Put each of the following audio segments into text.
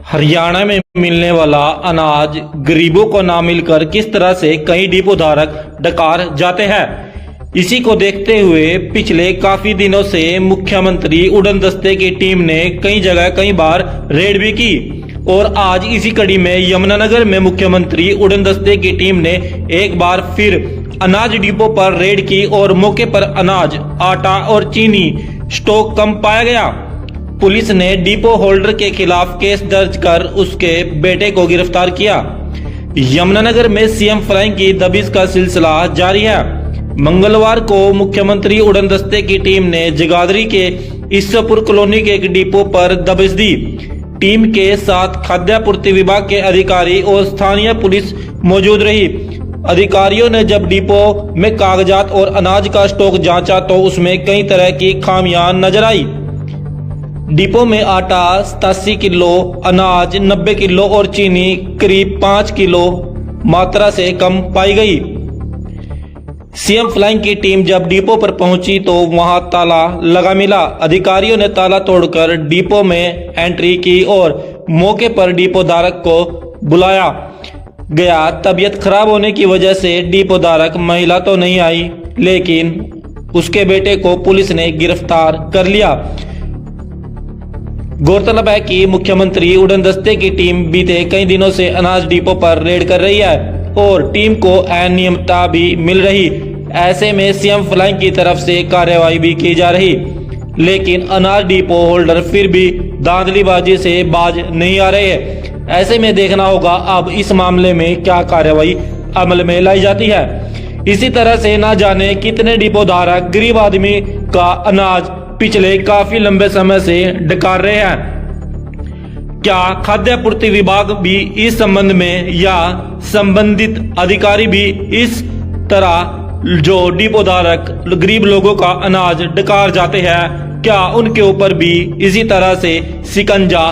हरियाणा में मिलने वाला अनाज गरीबों को ना मिलकर किस तरह से कई डिपो धारक डकार जाते हैं, इसी को देखते हुए पिछले काफी दिनों से मुख्यमंत्री उड़न दस्ते की टीम ने कई जगह कई बार रेड भी की और आज इसी कड़ी में यमुनानगर में मुख्यमंत्री उड़न दस्ते की टीम ने एक बार फिर अनाज डिपो पर रेड की और मौके पर अनाज, आटा और चीनी स्टॉक कम पाया गया। पुलिस ने डिपो होल्डर के खिलाफ केस दर्ज कर उसके बेटे को गिरफ्तार किया। यमुनानगर में सीएम फ्लाइंग की दबिश का सिलसिला जारी है। मंगलवार को मुख्यमंत्री उड़न दस्ते की टीम ने जगाधरी के ईसापुर कॉलोनी के एक डिपो पर दबिश दी। टीम के साथ खाद्य आपूर्ति विभाग के अधिकारी और स्थानीय पुलिस मौजूद रही। अधिकारियों ने जब डिपो में कागजात और अनाज का स्टॉक जांचा तो उसमें कई तरह की खामियां नजर आई। डिपो में आटा 87 किलो, अनाज 90 किलो और चीनी करीब 5 किलो मात्रा से कम पाई गई। सीएम फ्लाइंग की टीम जब डिपो पर पहुंची तो वहां ताला लगा मिला। अधिकारियों ने ताला तोड़कर डिपो में एंट्री की और मौके पर डिपो धारक को बुलाया गया। तबीयत खराब होने की वजह से डिपो धारक महिला तो नहीं आई, लेकिन उसके बेटे को पुलिस ने गिरफ्तार कर लिया। गौरतलब है कि मुख्यमंत्री उड़न दस्ते की टीम बीते कई दिनों से अनाज डिपो पर रेड कर रही है और टीम को अनियमितता भी मिल रही। ऐसे में सीएम फ्लाइंग की तरफ से कार्रवाई भी की जा रही, लेकिन अनाज डिपो होल्डर फिर भी धांधलीबाजी से बाज नहीं आ रहे हैं। ऐसे में देखना होगा अब इस मामले में क्या कार्रवाई अमल में लाई जाती है। इसी तरह से ना जाने कितने डिपो धारक गरीब आदमी का अनाज पिछले काफी लंबे समय से डकार रहे हैं। क्या खाद्य आपूर्ति विभाग भी इस संबंध में या संबंधित अधिकारी भी इस तरह जो डिपो धारक गरीब लोगों का अनाज डकार जाते हैं, क्या उनके ऊपर भी इसी तरह से शिकंजा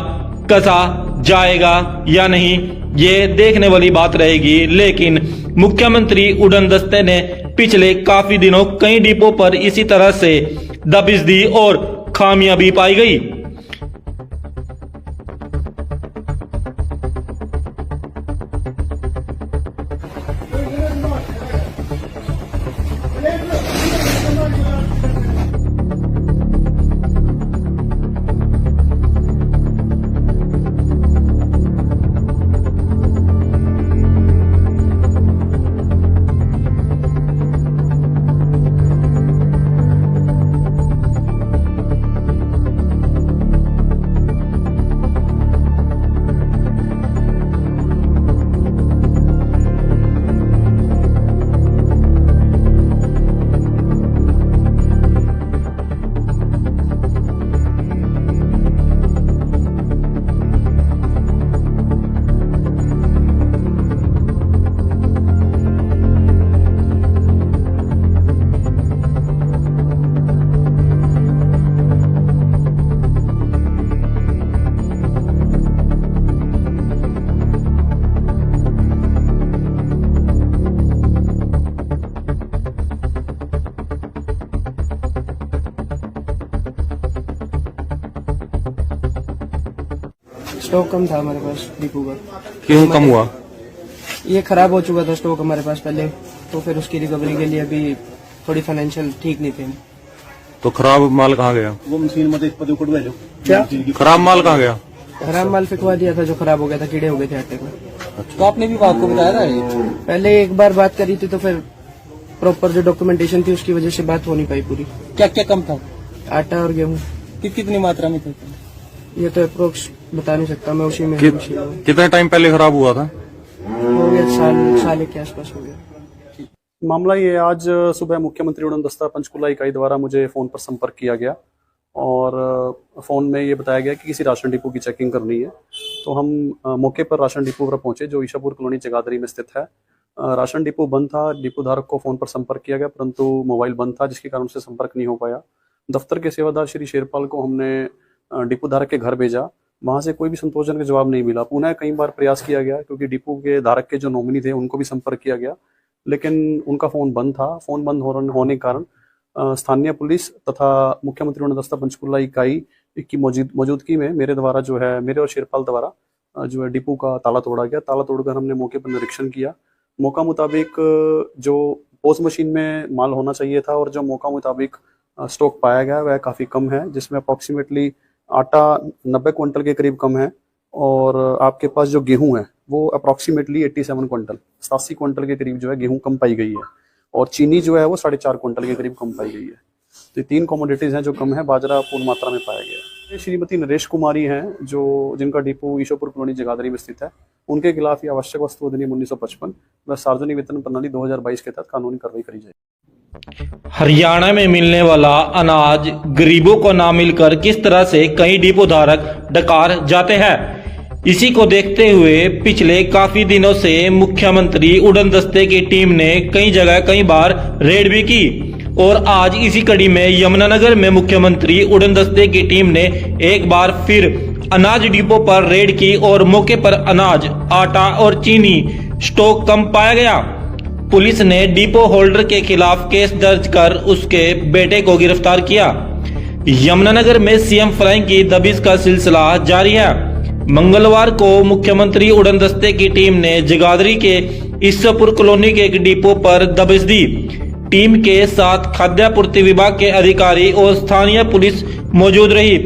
कसा जाएगा या नहीं, ये देखने वाली बात रहेगी। लेकिन मुख्यमंत्री उड़न दस्ते ने पिछले काफी दिनों कई डिपो पर इसी तरह से दबिश दी और खामियां भी पाई गई। स्टॉक कम था हमारे पास डिपो का। क्यों कम हुआ? ये खराब हो चुका था स्टॉक हमारे पास पहले, तो फिर उसकी रिकवरी के लिए अभी थोड़ी फाइनेंशियल ठीक नहीं थे। तो खराब माल कहाँ गया? वो मशीन में क्या खराब माल कहाँ गया? खराब माल फिकवा दिया था, जो खराब हो गया था, कीड़े हो गए थे आटे में। तो आपने विभाग को बताया था? पहले एक बार बात करी थी तो फिर प्रॉपर जो डॉक्यूमेंटेशन थी उसकी वजह से बात हो नहीं पाई पूरी। क्या क्या कम था? आटा और गेहूँ। कितनी मात्रा में थे? ये तो अप्रोक्स बता नहीं सकता मैं, उसी में कितने टाइम पहले खराब हुआ था? हो गया साल के आसपास हो गया। मामला ये आज सुबह मुख्यमंत्री उड़न दस्ता पंचकुला इकाई द्वारा मुझे फ़ोन पर संपर्क किया गया और फ़ोन में ये बताया गया कि किसी राशन डिपो की चेकिंग करनी है। तो हम मौके पर राशन डिपो पर पहुंचे जो ईसापुर कॉलोनी जगाधरी में स्थित है। राशन डिपो बंद था। डिपो धारक को फ़ोन पर संपर्क किया गया परंतु मोबाइल बंद था, जिसके कारण से संपर्क नहीं हो पाया। दफ्तर के सेवादार श्री शेरपाल को हमने डिपो धारक के घर भेजा, वहाँ से कोई भी संतोषजनक जवाब नहीं मिला। पुनः कई बार प्रयास किया गया क्योंकि डिपो के धारक के जो नॉमिनी थे उनको भी संपर्क किया गया, लेकिन उनका फ़ोन बंद था। फ़ोन बंद होने के कारण स्थानीय पुलिस तथा मुख्यमंत्री उड़न दस्ता पंचकुला इकाई की मौजूदगी में मेरे द्वारा जो है, मेरे और शेरपाल द्वारा जो है डिपो का ताला तोड़ा गया। ताला तोड़कर हमने मौके पर निरीक्षण किया। मौका मुताबिक जो पोस्ट मशीन में माल होना चाहिए था और जो मौका मुताबिक स्टॉक पाया गया वह काफ़ी कम है, जिसमें अप्रॉक्सीमेटली आटा 90 क्विंटल के करीब कम है और आपके पास जो गेहूं है वो अप्रॉक्सीमेटली 87 क्विंटल 87 क्विंटल के करीब जो है गेहूं कम पाई गई है और चीनी जो है वो 4.5 क्विंटल के करीब कम पाई गई है। तो ये 3 कमोडिटीज़ हैं जो कम है। बाजरा पूर्ण मात्रा में पाया गया है। श्रीमती नरेश कुमारी हैं जो जिनका डिपो ईशोपुर कॉलोनी जगाधरी में स्थित है, उनके खिलाफ ये आवश्यक वस्तु अधिनियम 1955 व सार्वजनिक वितरण प्रणाली 2022 के तहत कानूनी कार्रवाई करी जाएगी। हरियाणा में मिलने वाला अनाज गरीबों को ना मिलकर किस तरह से कई डिपो धारक डकार जाते हैं, इसी को देखते हुए पिछले काफी दिनों से मुख्यमंत्री उड़न दस्ते की टीम ने कई जगह कई बार रेड भी की और आज इसी कड़ी में यमुनानगर में मुख्यमंत्री उड़न दस्ते की टीम ने एक बार फिर अनाज डिपो पर रेड की और मौके पर अनाज, आटा और चीनी स्टॉक कम पाया गया। पुलिस ने डिपो होल्डर के खिलाफ केस दर्ज कर उसके बेटे को गिरफ्तार किया। यमुनानगर में सीएम फ्लाइंग की दबिश का सिलसिला जारी है। मंगलवार को मुख्यमंत्री उड़न दस्ते की टीम ने जगाधरी के ईश्वरपुर कॉलोनी के एक डिपो पर दबिश दी। टीम के साथ खाद्य आपूर्ति विभाग के अधिकारी और स्थानीय पुलिस मौजूद रही।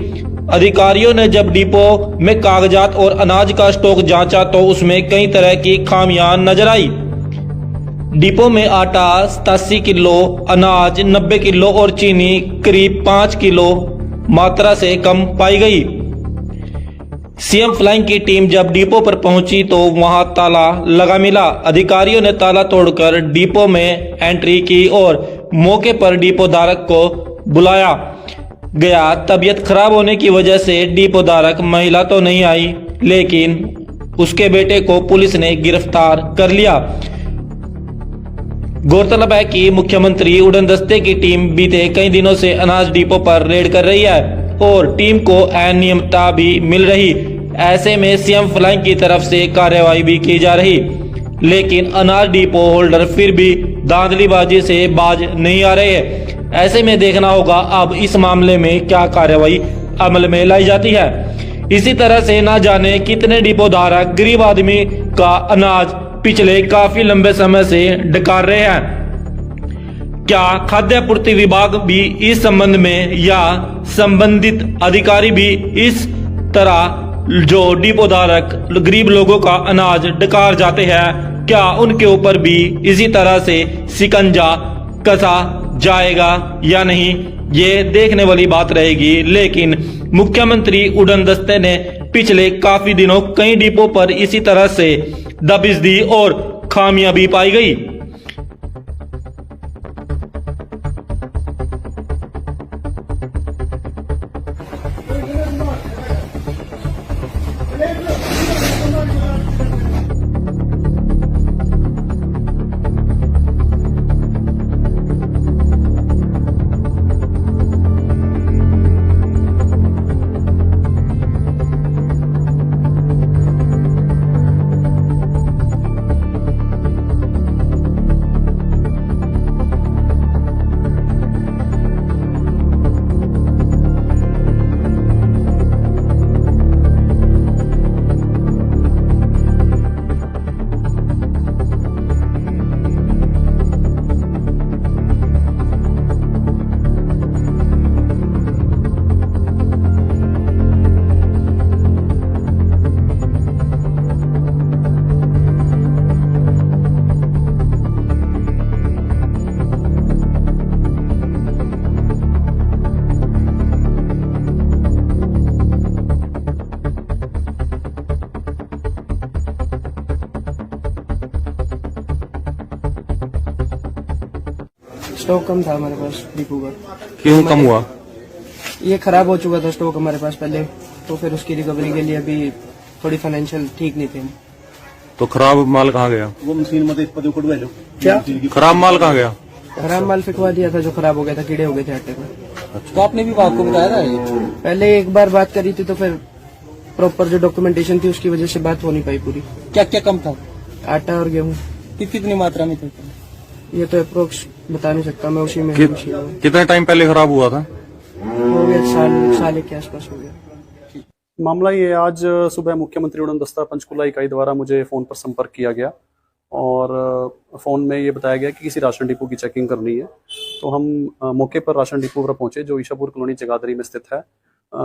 अधिकारियों ने जब डिपो में कागजात और अनाज का स्टॉक जांचा तो उसमें कई तरह की खामियां नजर आई। डिपो में आटा 87 किलो, अनाज 90 किलो और चीनी करीब 5 किलो मात्रा से कम पाई गई। सीएम फ्लाइंग की टीम जब डिपो पर पहुंची तो वहां ताला लगा मिला। अधिकारियों ने ताला तोड़कर डिपो में एंट्री की और मौके पर डिपो धारक को बुलाया गया। तबीयत खराब होने की वजह से डिपो धारक महिला तो नहीं आई, लेकिन उसके बेटे को पुलिस ने गिरफ्तार कर लिया। गौरतलब है कि मुख्यमंत्री उड़न दस्ते की टीम बीते कई दिनों से अनाज डिपो पर रेड कर रही है और टीम को अनियमितता भी मिल रही। ऐसे में सीएम फ्लाइंग की तरफ से कार्रवाई भी की जा रही, लेकिन अनाज डिपो होल्डर फिर भी धांधलीबाजी से बाज नहीं आ रहे हैं। ऐसे में देखना होगा अब इस मामले में क्या कार्रवाई अमल में लाई जाती है। इसी तरह से ना जाने कितने डिपो धारक गरीब आदमी का अनाज पिछले काफी लंबे समय से डकार रहे हैं। क्या खाद्य आपूर्ति विभाग भी इस संबंध में या संबंधित अधिकारी भी इस तरह जो डिपो धारक गरीब लोगों का अनाज डकार जाते हैं, क्या उनके ऊपर भी इसी तरह से शिकंजा कसा जाएगा या नहीं, ये देखने वाली बात रहेगी। लेकिन मुख्यमंत्री उड़न दस्ते ने पिछले काफी दिनों कई डिपो पर इसी तरह से दबिश दी और खामियां भी पाई गई। स्टॉक कम था हमारे पास डिपो का। क्यों कम हुआ? ये खराब हो चुका था स्टॉक हमारे पास पहले, तो फिर उसकी रिकवरी के लिए अभी थोड़ी फाइनेंशियल ठीक नहीं थे। तो खराब माल कहाँ गया? वो मशीन मध्ये पदे लो क्या खराब माल कहाँ गया? खराब माल फिकवा दिया था, जो खराब हो गया था, कीड़े हो गए थे आटे में। तो आपने विभाग को बताया था ये? पहले एक बार बात करी थी तो फिर प्रॉपर जो डॉक्यूमेंटेशन थी उसकी वजह से बात हो नहीं पाई पूरी। क्या क्या कम था? आटा और गेहूँ। कितनी मात्रा में थे? ये तो अप्रोक्स बता नहीं सकता मैं, उसी में कितने टाइम पहले खराब हुआ था? वो गया, साल के आसपास हो गया। मामला ये आज सुबह मुख्यमंत्री उड़न दस्ता पंचकुला इकाई द्वारा मुझे फ़ोन पर संपर्क किया गया और फ़ोन में ये बताया गया कि किसी राशन डिपो की चेकिंग करनी है। तो हम मौके पर राशन डिपो पर पहुंचे जो ईशापुर कॉलोनी जगाधरी में स्थित है।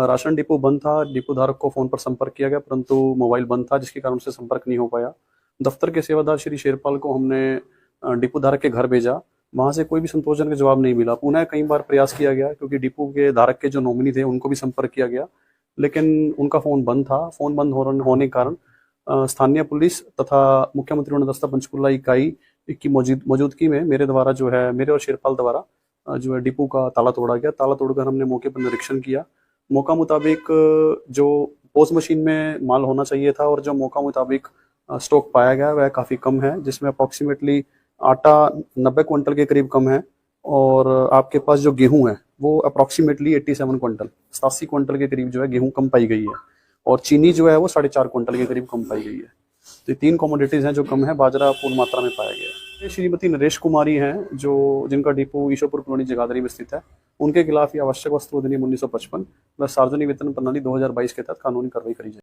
राशन डिपो बंद था, डिपो धारक को फ़ोन पर संपर्क किया गया परंतु मोबाइल बंद था जिसके कारण से संपर्क नहीं हो पाया। दफ्तर के सेवादार श्री शेरपाल को हमने डिपो धारक के घर भेजा, वहाँ से कोई भी संतोषजनक जवाब नहीं मिला। पुनः कई बार प्रयास किया गया क्योंकि डिपो के धारक के जो नॉमिनी थे उनको भी संपर्क किया गया लेकिन उनका फ़ोन बंद था। फ़ोन बंद होने के कारण स्थानीय पुलिस तथा मुख्यमंत्री उड़न दस्ता पंचकुला इकाई की मौजूदगी में मेरे और शेरपाल द्वारा जो है डिपो का ताला तोड़ा गया। ताला तोड़कर हमने मौके पर निरीक्षण किया। मौका मुताबिक जो पोस्ट मशीन में माल होना चाहिए था और जो मौका मुताबिक स्टॉक पाया गया वह काफ़ी कम है, जिसमें अप्रॉक्सीमेटली आटा 90 क्विंटल के करीब कम है और आपके पास जो गेहूं है वो अप्रॉक्सीमेटली 87 क्विंटल 87 क्विंटल के करीब जो है गेहूं कम पाई गई है और चीनी जो है वो 4.5 क्विंटल के करीब कम पाई गई है। तो ये 3 कमोडिटीज़ हैं जो कम है, बाजरा पूर्ण मात्रा में पाया गया है। ये श्रीमती नरेश कुमारी हैं जो जिनका डिपो ईशापुर कॉलोनी जगाधरी में स्थित है। उनके खिलाफ ये आवश्यक वस्तु अधिनियम 1955 व सार्वजनिक वितरण प्रणाली 2022 के तहत कानूनी कार्रवाई करी जाए।